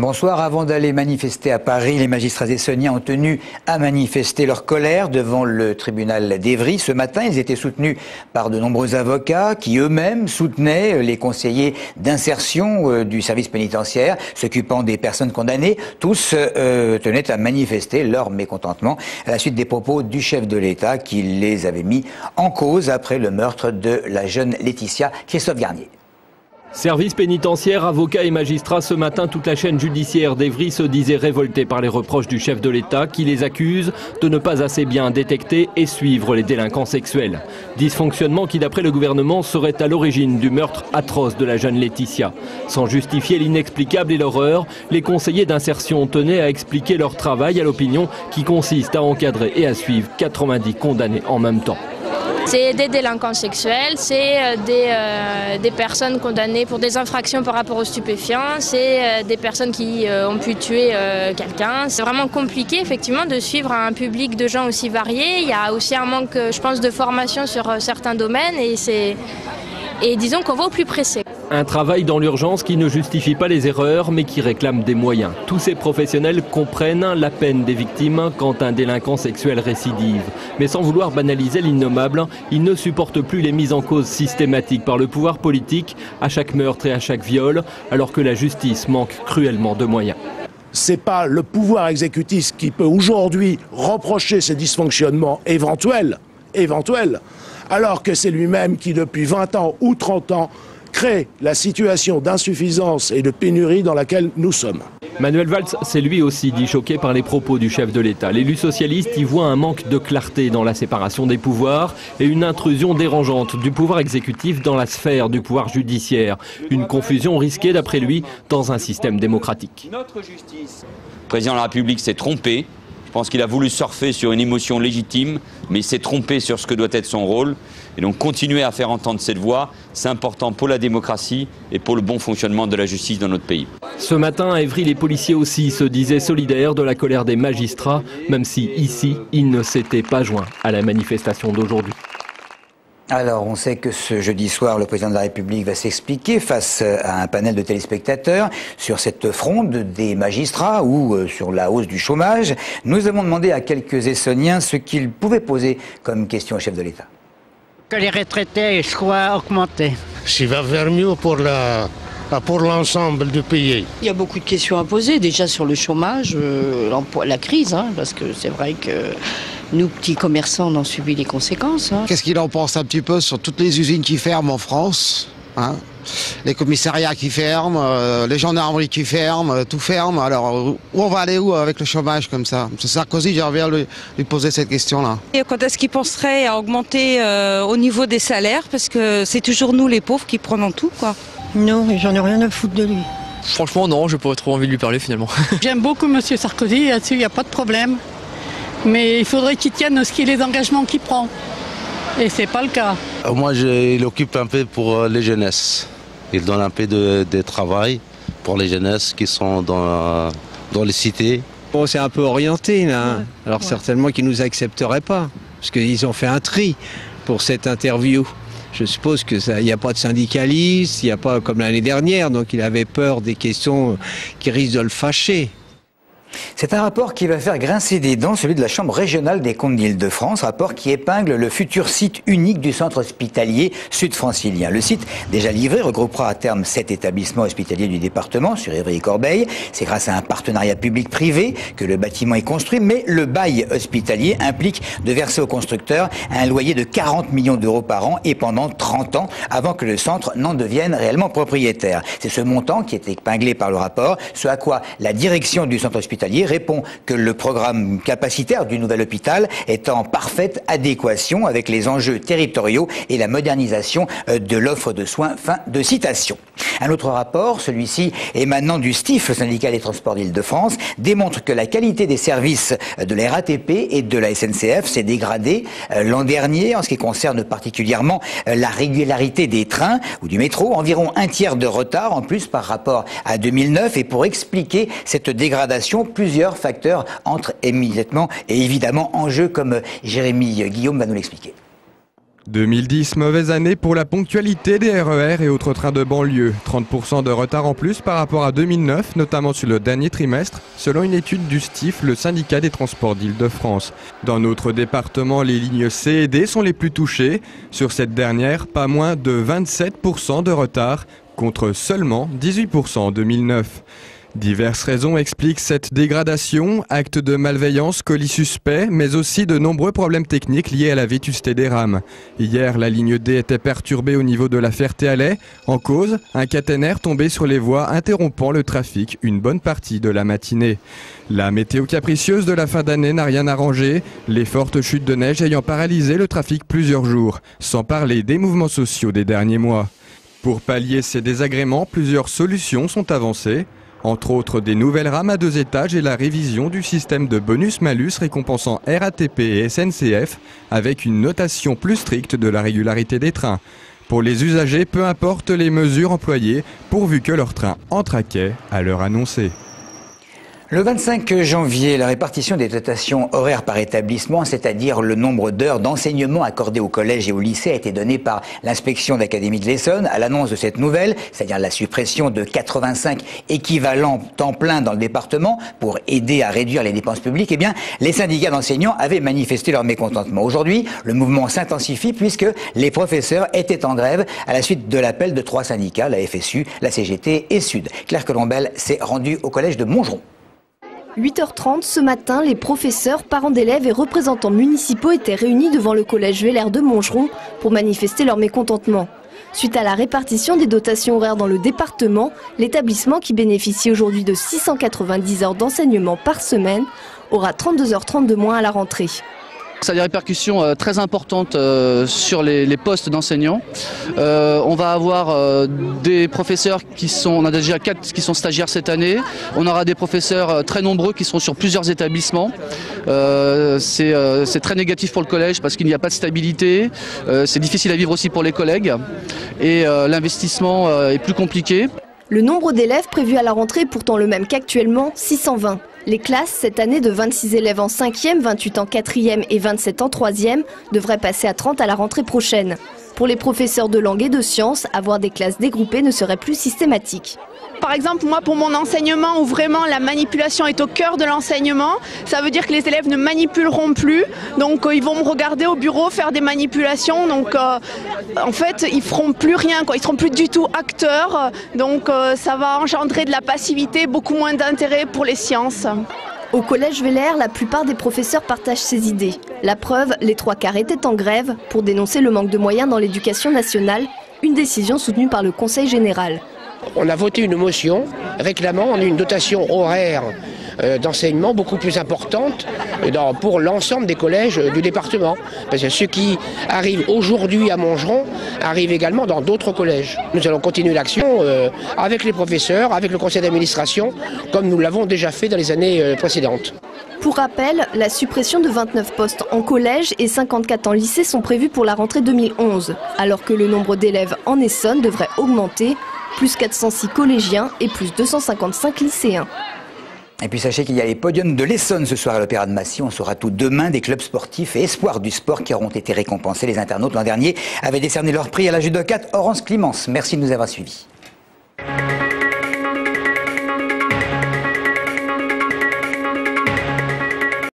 Bonsoir. Avant d'aller manifester à Paris, les magistrats essonniens ont tenu à manifester leur colère devant le tribunal d'Évry. Ce matin, ils étaient soutenus par de nombreux avocats qui eux-mêmes soutenaient les conseillers d'insertion du service pénitentiaire s'occupant des personnes condamnées. Tous tenaient à manifester leur mécontentement à la suite des propos du chef de l'État qui les avait mis en cause après le meurtre de la jeune Laetitia. Christophe Garnier. Service pénitentiaire, avocats et magistrats, ce matin, toute la chaîne judiciaire d'Évry se disait révoltée par les reproches du chef de l'État qui les accuse de ne pas assez bien détecter et suivre les délinquants sexuels. Dysfonctionnement qui, d'après le gouvernement, serait à l'origine du meurtre atroce de la jeune Laetitia. Sans justifier l'inexplicable et l'horreur, les conseillers d'insertion tenaient à expliquer leur travail à l'opinion qui consiste à encadrer et à suivre 90 condamnés en même temps. C'est des délinquants sexuels, c'est des personnes condamnées pour des infractions par rapport aux stupéfiants, c'est des personnes qui ont pu tuer quelqu'un. C'est vraiment compliqué effectivement de suivre un public de gens aussi variés. Il y a aussi un manque, je pense, de formation sur certains domaines et disons qu'on va au plus pressé. Un travail dans l'urgence qui ne justifie pas les erreurs, mais qui réclame des moyens. Tous ces professionnels comprennent la peine des victimes quand un délinquant sexuel récidive. Mais sans vouloir banaliser l'innommable, ils ne supportent plus les mises en cause systématiques par le pouvoir politique à chaque meurtre et à chaque viol, alors que la justice manque cruellement de moyens. C'est pas le pouvoir exécutif qui peut aujourd'hui reprocher ces dysfonctionnements éventuels, alors que c'est lui-même qui, depuis 20 ans ou 30 ans, crée la situation d'insuffisance et de pénurie dans laquelle nous sommes. Manuel Valls s'est lui aussi dit choqué par les propos du chef de l'État. L'élu socialiste y voit un manque de clarté dans la séparation des pouvoirs et une intrusion dérangeante du pouvoir exécutif dans la sphère du pouvoir judiciaire. Une confusion risquée, d'après lui, dans un système démocratique. Le président de la République s'est trompé. Je pense qu'il a voulu surfer sur une émotion légitime, mais il s'est trompé sur ce que doit être son rôle. Et donc continuer à faire entendre cette voix, c'est important pour la démocratie et pour le bon fonctionnement de la justice dans notre pays. Ce matin, à Évry, les policiers aussi se disaient solidaires de la colère des magistrats, même si ici, ils ne s'étaient pas joints à la manifestation d'aujourd'hui. Alors, on sait que ce jeudi soir, le président de la République va s'expliquer face à un panel de téléspectateurs sur cette fronde des magistrats ou sur la hausse du chômage. Nous avons demandé à quelques Essonniens ce qu'ils pouvaient poser comme question au chef de l'État. Que les retraités soient augmentés. Ça va vers mieux pour l'ensemble du pays. Il y a beaucoup de questions à poser, déjà sur le chômage, la crise, parce que c'est vrai que nous, petits commerçants, on en subit les conséquences. Qu'est-ce qu'il en pense un petit peu sur toutes les usines qui ferment en France, les commissariats qui ferment, les gendarmeries qui ferment, tout ferme. Alors, où on va aller où avec le chômage comme ça? C'est Sarkozy, j'aimerais bien lui poser cette question-là. Et quand est-ce qu'il penserait à augmenter au niveau des salaires? Parce que c'est toujours nous, les pauvres, qui prenons tout, quoi. Non, j'en ai rien à foutre de lui. Franchement, non, j'ai pas trop envie de lui parler finalement. J'aime beaucoup M. Sarkozy, là-dessus, il n'y a pas de problème. Mais il faudrait qu'il tienne les engagements qu'il prend. Et c'est pas le cas. Moi, il occupe un peu pour les jeunesses. Il donne un peu de travail pour les jeunesses qui sont dans les cités. Bon, c'est un peu orienté, là. Alors certainement qu'ils ne nous accepteraient pas. Parce qu'ils ont fait un tri pour cette interview. Je suppose qu'il n'y a pas de syndicalistes, il n'y a pas comme l'année dernière. Donc il avait peur des questions qui risquent de le fâcher. C'est un rapport qui va faire grincer des dents, celui de la Chambre régionale des comptes d'Île-de-France, rapport qui épingle le futur site unique du centre hospitalier sud-francilien. Le site, déjà livré, regroupera à terme 7 établissements hospitaliers du département sur Évry et Corbeil. C'est grâce à un partenariat public-privé que le bâtiment est construit, mais le bail hospitalier implique de verser au constructeur un loyer de 40 millions d'euros par an et pendant 30 ans avant que le centre n'en devienne réellement propriétaire. C'est ce montant qui est épinglé par le rapport, ce à quoi la direction du centre hospitalier répond que le programme capacitaire du nouvel hôpital est en parfaite adéquation avec les enjeux territoriaux et la modernisation de l'offre de soins. Fin de citation. Un autre rapport, celui-ci émanant du STIF, le syndicat des transports d'Île-de-France, démontre que la qualité des services de la RATP et de la SNCF s'est dégradée l'an dernier en ce qui concerne particulièrement la régularité des trains ou du métro, environ un tiers de retard en plus par rapport à 2009. Et pour expliquer cette dégradation, plusieurs facteurs entrent immédiatement et évidemment en jeu, comme Jérémy Guillaume va nous l'expliquer. 2010, mauvaise année pour la ponctualité des RER et autres trains de banlieue. 30% de retard en plus par rapport à 2009, notamment sur le dernier trimestre, selon une étude du STIF, le syndicat des transports d'Île-de-France. Dans notre département, les lignes C et D sont les plus touchées. Sur cette dernière, pas moins de 27% de retard, contre seulement 18% en 2009. Diverses raisons expliquent cette dégradation, actes de malveillance, colis suspects, mais aussi de nombreux problèmes techniques liés à la vétusté des rames. Hier, la ligne D était perturbée au niveau de la Ferté-Alais. En cause, un caténaire tombé sur les voies interrompant le trafic une bonne partie de la matinée. La météo capricieuse de la fin d'année n'a rien arrangé, les fortes chutes de neige ayant paralysé le trafic plusieurs jours, sans parler des mouvements sociaux des derniers mois. Pour pallier ces désagréments, plusieurs solutions sont avancées. Entre autres, des nouvelles rames à 2 étages et la révision du système de bonus-malus récompensant RATP et SNCF avec une notation plus stricte de la régularité des trains. Pour les usagers, peu importe les mesures employées, pourvu que leur train entre à quai à l'heure annoncée. Le 25 janvier, la répartition des dotations horaires par établissement, c'est-à-dire le nombre d'heures d'enseignement accordées au collège et au lycée, a été donné par l'inspection d'académie de l'Essonne. À l'annonce de cette nouvelle, c'est-à-dire la suppression de 85 équivalents temps plein dans le département pour aider à réduire les dépenses publiques, eh bien, les syndicats d'enseignants avaient manifesté leur mécontentement. Aujourd'hui, le mouvement s'intensifie puisque les professeurs étaient en grève à la suite de l'appel de 3 syndicats, la FSU, la CGT et Sud. Claire Colombel s'est rendue au collège de Montgeron. 8h30 ce matin, les professeurs, parents d'élèves et représentants municipaux étaient réunis devant le collège Vélaire de Montgeron pour manifester leur mécontentement. Suite à la répartition des dotations horaires dans le département, l'établissement qui bénéficie aujourd'hui de 690 heures d'enseignement par semaine aura 32h30 de moins à la rentrée. Ça a des répercussions très importantes sur les postes d'enseignants. On va avoir des professeurs on a déjà 4 qui sont stagiaires cette année. On aura des professeurs très nombreux qui seront sur plusieurs établissements. C'est très négatif pour le collège parce qu'il n'y a pas de stabilité. C'est difficile à vivre aussi pour les collègues. Et l'investissement est plus compliqué. Le nombre d'élèves prévu à la rentrée est pourtant le même qu'actuellement, 620. Les classes, cette année de 26 élèves en 5e, 28 en 4e et 27 en 3e, devraient passer à 30 à la rentrée prochaine. Pour les professeurs de langue et de sciences, avoir des classes dégroupées ne serait plus systématique. Par exemple, moi pour mon enseignement où vraiment la manipulation est au cœur de l'enseignement, ça veut dire que les élèves ne manipuleront plus, donc ils vont me regarder au bureau faire des manipulations, donc en fait ils feront plus rien, quoi. Ils seront plus du tout acteurs, donc ça va engendrer de la passivité, beaucoup moins d'intérêt pour les sciences. Au collège Vélaire, la plupart des professeurs partagent ces idées. La preuve, les 3/4 étaient en grève pour dénoncer le manque de moyens dans l'éducation nationale, une décision soutenue par le Conseil général. On a voté une motion réclamant une dotation horaire d'enseignement beaucoup plus importante pour l'ensemble des collèges du département. Parce que ce qui arrive aujourd'hui à Montgeron arrive également dans d'autres collèges. Nous allons continuer l'action avec les professeurs, avec le conseil d'administration, comme nous l'avons déjà fait dans les années précédentes. Pour rappel, la suppression de 29 postes en collège et 54 en lycée sont prévus pour la rentrée 2011, alors que le nombre d'élèves en Essonne devrait augmenter, plus 406 collégiens et plus 255 lycéens. Et puis sachez qu'il y a les podiums de l'Essonne ce soir à l'Opéra de Massy. On saura tout demain des clubs sportifs et espoirs du sport qui auront été récompensés. Les internautes l'an dernier avaient décerné leur prix à la judocate Laurence Climence. Merci de nous avoir suivis.